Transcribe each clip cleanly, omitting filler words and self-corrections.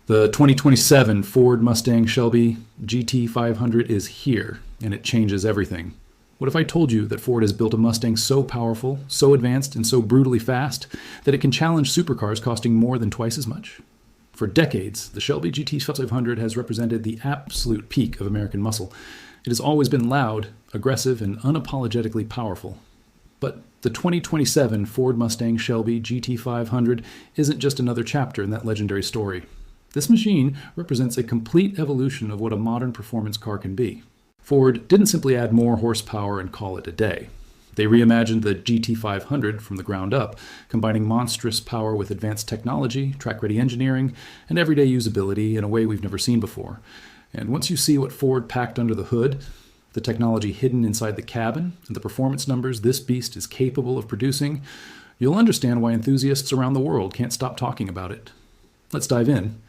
The 2027 Ford Mustang Shelby GT500 is here, and it changes everything. What if I told you that Ford has built a Mustang so powerful, so advanced, and so brutally fast that it can challenge supercars costing more than twice as much? For decades, the Shelby GT500 has represented the absolute peak of American muscle. It has always been loud, aggressive, and unapologetically powerful. But the 2027 Ford Mustang Shelby GT500 isn't just another chapter in that legendary story. This machine represents a complete evolution of what a modern performance car can be. Ford didn't simply add more horsepower and call it a day. They reimagined the GT500 from the ground up, combining monstrous power with advanced technology, track-ready engineering, and everyday usability in a way we've never seen before. And once you see what Ford packed under the hood, the technology hidden inside the cabin, and the performance numbers this beast is capable of producing, you'll understand why enthusiasts around the world can't stop talking about it. Let's dive in.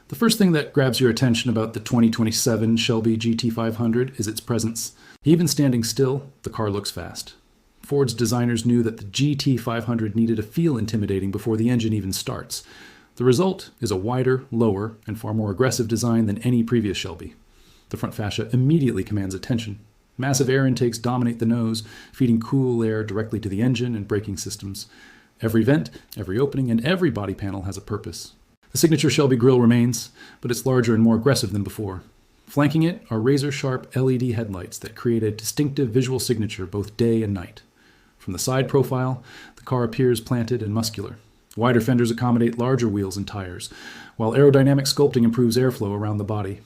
The first thing that grabs your attention about the 2027 Shelby GT500 is its presence. Even standing still, the car looks fast. Ford's designers knew that the GT500 needed to feel intimidating before the engine even starts. The result is a wider, lower, and far more aggressive design than any previous Shelby. The front fascia immediately commands attention. Massive air intakes dominate the nose, feeding cool air directly to the engine and braking systems. Every vent, every opening, and every body panel has a purpose. The signature Shelby grille remains, but it's larger and more aggressive than before. Flanking it are razor-sharp LED headlights that create a distinctive visual signature both day and night. From the side profile, the car appears planted and muscular. Wider fenders accommodate larger wheels and tires, while aerodynamic sculpting improves airflow around the body.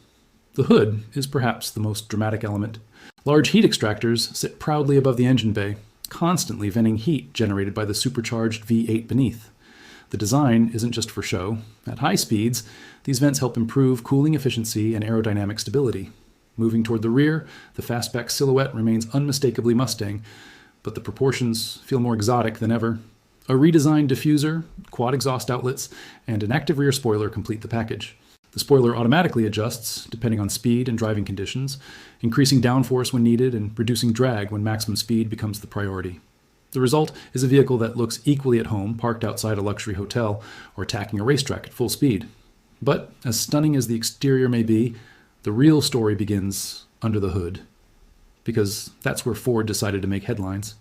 The hood is perhaps the most dramatic element. Large heat extractors sit proudly above the engine bay, constantly venting heat generated by the Supercharged V8 beneath. The design isn't just for show. At high speeds, these vents help improve cooling efficiency and aerodynamic stability. Moving toward the rear, the fastback silhouette remains unmistakably Mustang, but the proportions feel more exotic than ever. A redesigned diffuser, quad exhaust outlets, and an active rear spoiler complete the package. The spoiler automatically adjusts depending on speed and driving conditions, increasing downforce when needed and reducing drag when maximum speed becomes the priority. The result is a vehicle that looks equally at home parked outside a luxury hotel or attacking a racetrack at full speed. But as stunning as the exterior may be, the real story begins under the hood, because that's where Ford decided to make headlines.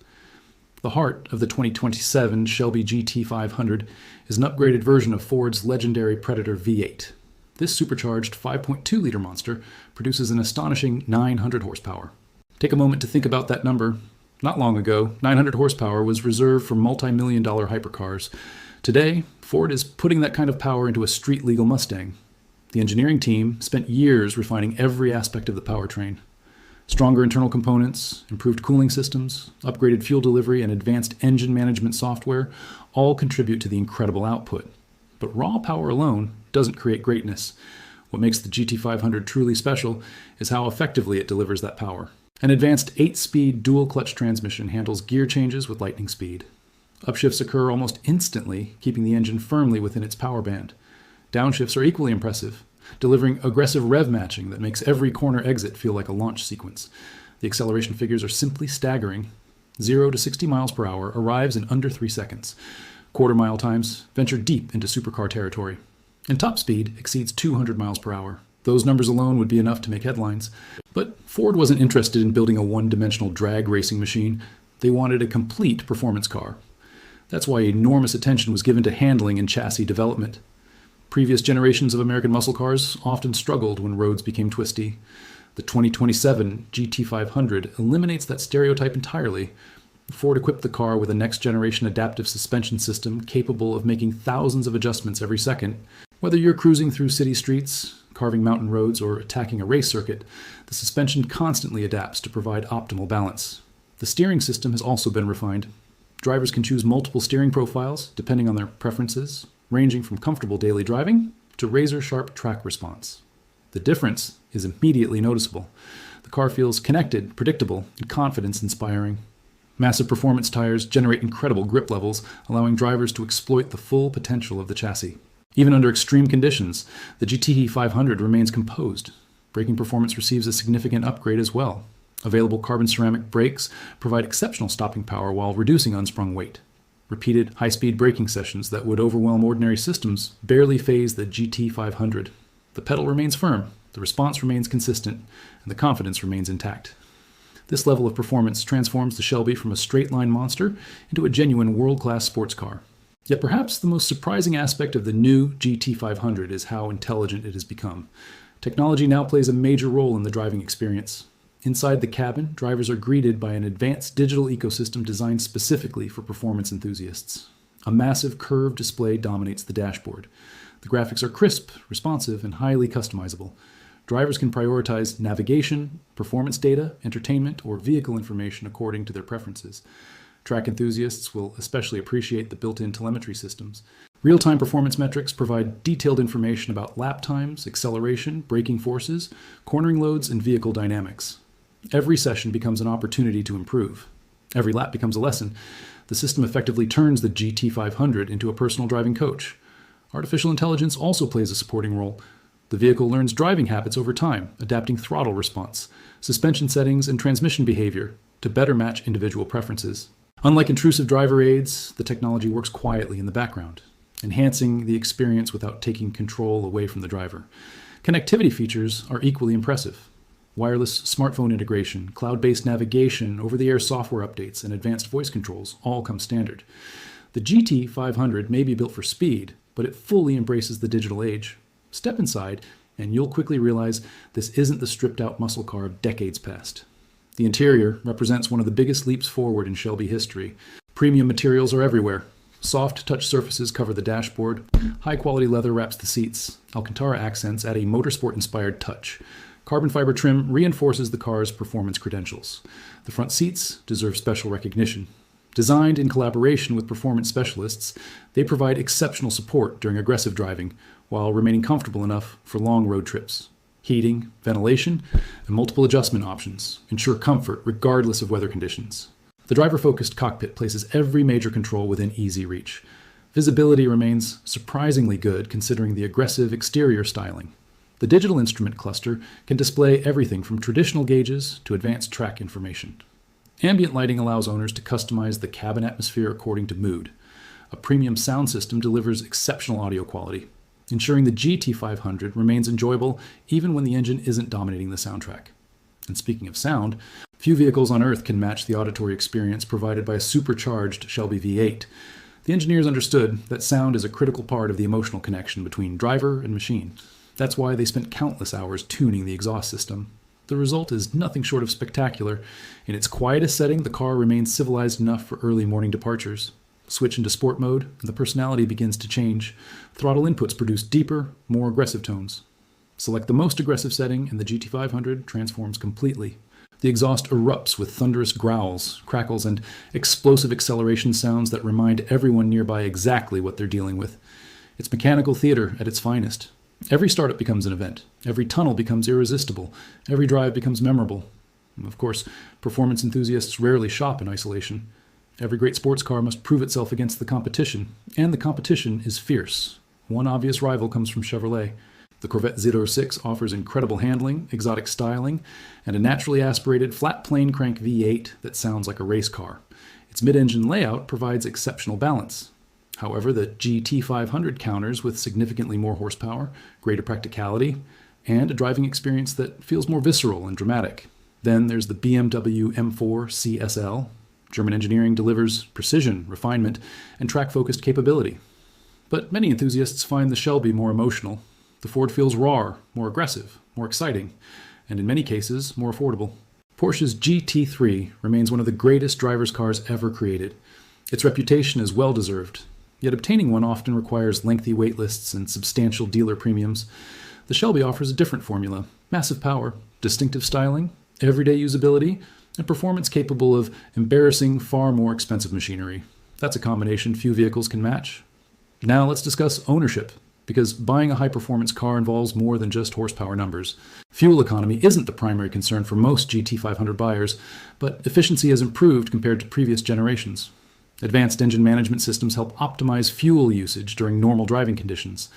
The heart of the 2027 Shelby GT500 is an upgraded version of Ford's legendary Predator V8. This supercharged 5.2-liter monster produces an astonishing 900 horsepower. Take a moment to think about that number. Not long ago, 900 horsepower was reserved for multi-million-dollar hypercars. Today, Ford is putting that kind of power into a street-legal Mustang. The engineering team spent years refining every aspect of the powertrain. Stronger internal components, improved cooling systems, upgraded fuel delivery, and advanced engine management software all contribute to the incredible output. But raw power alone doesn't create greatness. What makes the GT500 truly special is how effectively it delivers that power. An advanced 8-speed dual-clutch transmission handles gear changes with lightning speed. Upshifts occur almost instantly, keeping the engine firmly within its power band. Downshifts are equally impressive, delivering aggressive rev matching that makes every corner exit feel like a launch sequence. The acceleration figures are simply staggering. 0 to 60 miles per hour arrives in under 3 seconds. Quarter-mile times venture deep into supercar territory. And top speed exceeds 200 miles per hour. Those numbers alone would be enough to make headlines. But Ford wasn't interested in building a one-dimensional drag racing machine. They wanted a complete performance car. That's why enormous attention was given to handling and chassis development. Previous generations of American muscle cars often struggled when roads became twisty. The 2027 GT500 eliminates that stereotype entirely. Ford equipped the car with a next-generation adaptive suspension system capable of making thousands of adjustments every second. Whether you're cruising through city streets, carving mountain roads, or attacking a race circuit, the suspension constantly adapts to provide optimal balance. The steering system has also been refined. Drivers can choose multiple steering profiles depending on their preferences, ranging from comfortable daily driving to razor-sharp track response. The difference is immediately noticeable. The car feels connected, predictable, and confidence-inspiring. Massive performance tires generate incredible grip levels, allowing drivers to exploit the full potential of the chassis. Even under extreme conditions, the GT500 remains composed. Braking performance receives a significant upgrade as well. Available carbon ceramic brakes provide exceptional stopping power while reducing unsprung weight. Repeated high-speed braking sessions that would overwhelm ordinary systems barely faze the GT500. The pedal remains firm, the response remains consistent, and the confidence remains intact. This level of performance transforms the Shelby from a straight-line monster into a genuine world-class sports car. Yet perhaps the most surprising aspect of the new GT500 is how intelligent it has become. Technology now plays a major role in the driving experience. Inside the cabin, drivers are greeted by an advanced digital ecosystem designed specifically for performance enthusiasts. A massive curved display dominates the dashboard. The graphics are crisp, responsive, and highly customizable. Drivers can prioritize navigation, performance data, entertainment, or vehicle information according to their preferences. Track enthusiasts will especially appreciate the built-in telemetry systems. Real-time performance metrics provide detailed information about lap times, acceleration, braking forces, cornering loads, and vehicle dynamics. Every session becomes an opportunity to improve. Every lap becomes a lesson. The system effectively turns the GT500 into a personal driving coach. Artificial intelligence also plays a supporting role. The vehicle learns driving habits over time, adapting throttle response, suspension settings, and transmission behavior to better match individual preferences. Unlike intrusive driver aids, the technology works quietly in the background, enhancing the experience without taking control away from the driver. Connectivity features are equally impressive. Wireless smartphone integration, cloud-based navigation, over-the-air software updates, and advanced voice controls all come standard. The GT500 may be built for speed, but it fully embraces the digital age. Step inside, and you'll quickly realize this isn't the stripped-out muscle car of decades past. The interior represents one of the biggest leaps forward in Shelby history. Premium materials are everywhere. Soft touch surfaces cover the dashboard. High-quality leather wraps the seats. Alcantara accents add a motorsport-inspired touch. Carbon fiber trim reinforces the car's performance credentials. The front seats deserve special recognition. Designed in collaboration with performance specialists, they provide exceptional support during aggressive driving while remaining comfortable enough for long road trips. Heating, ventilation, and multiple adjustment options ensure comfort regardless of weather conditions. The driver-focused cockpit places every major control within easy reach. Visibility remains surprisingly good considering the aggressive exterior styling. The digital instrument cluster can display everything from traditional gauges to advanced track information. Ambient lighting allows owners to customize the cabin atmosphere according to mood. A premium sound system delivers exceptional audio quality, ensuring the GT500 remains enjoyable even when the engine isn't dominating the soundtrack. And speaking of sound, few vehicles on Earth can match the auditory experience provided by a supercharged Shelby V8. The engineers understood that sound is a critical part of the emotional connection between driver and machine. That's why they spent countless hours tuning the exhaust system. The result is nothing short of spectacular. In its quietest setting, the car remains civilized enough for early morning departures. Switch into sport mode, and the personality begins to change. Throttle inputs produce deeper, more aggressive tones. Select the most aggressive setting, and the GT500 transforms completely. The exhaust erupts with thunderous growls, crackles, and explosive acceleration sounds that remind everyone nearby exactly what they're dealing with. It's mechanical theater at its finest. Every startup becomes an event. Every tunnel becomes irresistible. Every drive becomes memorable. Of course, performance enthusiasts rarely shop in isolation. Every great sports car must prove itself against the competition, and the competition is fierce. One obvious rival comes from Chevrolet. The Corvette Z06 offers incredible handling, exotic styling, and a naturally aspirated flat plane crank V8 that sounds like a race car. Its mid-engine layout provides exceptional balance. However, the GT500 counters with significantly more horsepower, greater practicality, and a driving experience that feels more visceral and dramatic. Then there's the BMW M4 CSL. German engineering delivers precision, refinement, and track-focused capability. But many enthusiasts find the Shelby more emotional. The Ford feels raw, more aggressive, more exciting, and in many cases, more affordable. Porsche's GT3 remains one of the greatest driver's cars ever created. Its reputation is well-deserved. Yet obtaining one often requires lengthy waitlists and substantial dealer premiums. The Shelby offers a different formula: massive power, distinctive styling, everyday usability, and performance capable of embarrassing, far more expensive machinery. That's a combination few vehicles can match. Now let's discuss ownership, because buying a high-performance car involves more than just horsepower numbers. Fuel economy isn't the primary concern for most GT500 buyers, but efficiency has improved compared to previous generations. Advanced engine management systems help optimize fuel usage during normal driving conditions.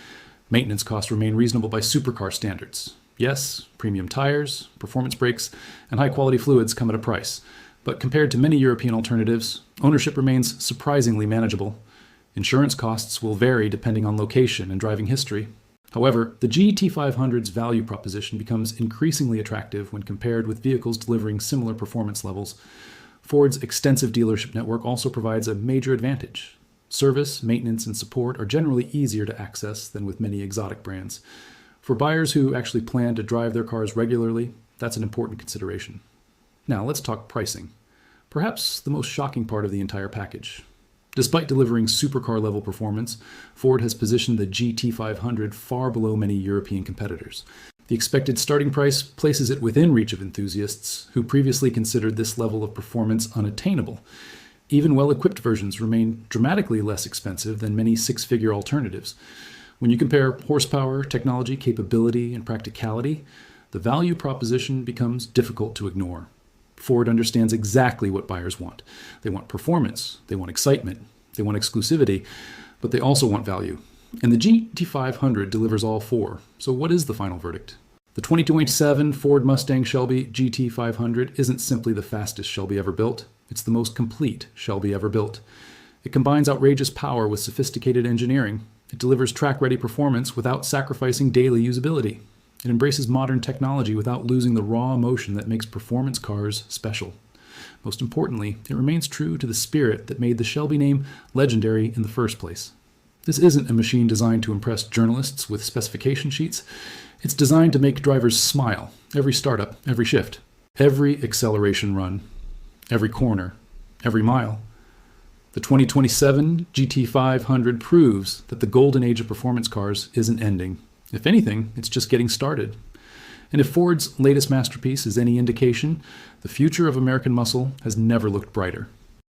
Maintenance costs remain reasonable by supercar standards. Yes, premium tires, performance brakes, and high-quality fluids come at a price, But compared to many European alternatives, ownership remains surprisingly manageable. Insurance costs will vary depending on location and driving history. However, the GT500's value proposition becomes increasingly attractive when compared with vehicles delivering similar performance levels. Ford's extensive dealership network also provides a major advantage. Service, maintenance, and support are generally easier to access than with many exotic brands. For buyers who actually plan to drive their cars regularly, that's an important consideration. Now let's talk pricing. Perhaps the most shocking part of the entire package. Despite delivering supercar-level performance, Ford has positioned the GT500 far below many European competitors. The expected starting price places it within reach of enthusiasts who previously considered this level of performance unattainable. Even well-equipped versions remain dramatically less expensive than many six-figure alternatives. When you compare horsepower, technology, capability, and practicality, the value proposition becomes difficult to ignore. Ford understands exactly what buyers want. They want performance, they want excitement, they want exclusivity, but they also want value. And the GT500 delivers all four. So what is the final verdict? The 2027 Ford Mustang Shelby GT500 isn't simply the fastest Shelby ever built, it's the most complete Shelby ever built. It combines outrageous power with sophisticated engineering. It delivers track-ready performance without sacrificing daily usability. It embraces modern technology without losing the raw emotion that makes performance cars special. Most importantly, it remains true to the spirit that made the Shelby name legendary in the first place. This isn't a machine designed to impress journalists with specification sheets. It's designed to make drivers smile every startup, every shift, every acceleration run, every corner, every mile. The 2027 GT500 proves that the golden age of performance cars isn't ending. If anything, it's just getting started. And if Ford's latest masterpiece is any indication, the future of American muscle has never looked brighter.